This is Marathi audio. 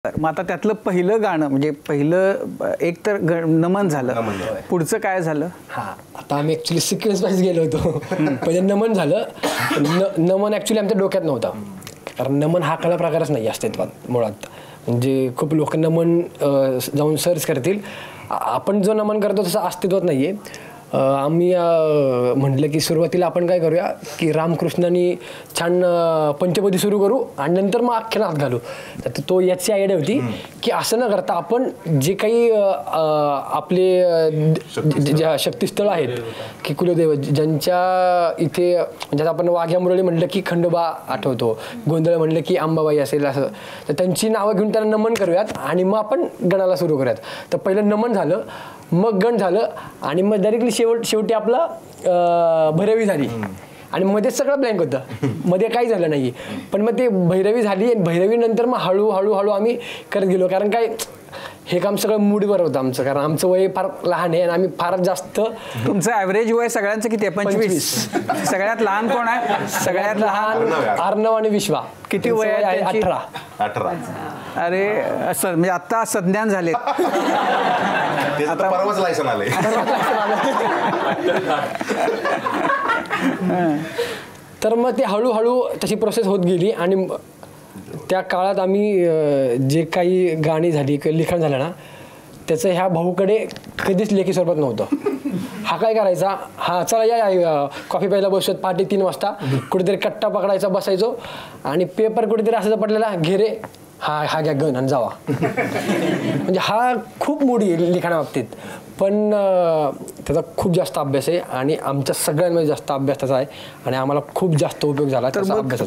मग आता त्यातलं पहिलं गाणं म्हणजे पहिलं एक तर नमन झालं, पुढचं काय झालं? आता आम्ही ॲक्च्युली सिक्वेन्स वाईज गेलो होतो. पहिले नमन झालं. नमन ॲक्च्युली आमच्या डोक्यात नव्हता, कारण नमन हा कला प्रकारच नाही अस्तित्वात मुळात. म्हणजे खूप लोक नमन जाऊन सर्च करतील, आपण जो नमन करतो तसं अस्तित्वात नाही आहे. आम्ही म्हटलं की सुरुवातीला आपण काय करूया की रामकृष्णांनी छान पंचपदी सुरू करू आणि नंतर मग आख्यानात घालू. तर तो याची आयडिया होती की असं न करता आपण जे काही आपले शक्तिस्थळ आहेत की कुलदेव ज्यांच्या इथे, म्हणजे आपण वाघ्या मुरळी म्हटलं की खंडोबा आठवतो, गोंधळ म्हटलं की अंबाबाई असेल, असं तर त्यांची नावं घेऊन त्यांना नमन करूयात आणि मग आपण गणाला सुरू करूयात. तर पहिलं नमन झालं, मग गण झालं आणि मग डायरेक्टली शेवटी आपलं भैरवी झाली आणि मध्ये सगळं ब्लँक होतं, मध्ये काही झालं नाही. पण मग ते भैरवी झाली आणि भैरवी नंतर मग हळूहळू आम्ही करत गेलो. कारण काय हे काम सगळं मूडवर होतं आमचं, कारण आमचं वय फार लहान आहे आणि आम्ही फार जास्त. तुमचं ॲव्हरेज वय सगळ्यांचं किती आहे? 25. सगळ्यात लहान कोण आहे? सगळ्यात लहान अर्णव आणि विश्वा. किती वय आहे? 18. अरे असं म्हणजे आता संज्ञान झाले. आता परवाच लायसन आले. तर मग ते हळूहळू तशी प्रोसेस होत गेली आणि त्या काळात आम्ही जे काही गाणी झाली किंवा लिखाण झालं ना, त्याचं ह्या भाऊकडे कधीच लेखी स्वरूपात नव्हतं. हा काय करायचा, हा चला या कॉफी प्यायला बसत पहाटे 3 वाजता, कुठेतरी कट्टा पकडायचा, बसायचो आणि पेपर कुठेतरी असं पडलेला, घेरे हा घ्या गण आणि जावा. म्हणजे हा खूप मोठी लिखाणाबाबतीत, पण त्याचा खूप जास्त अभ्यास आहे आणि आमच्या सगळ्यांमध्ये जास्त अभ्यास त्याचा आहे आणि आम्हाला खूप जास्त उपयोग झाला त्याचा अभ्यासाचा.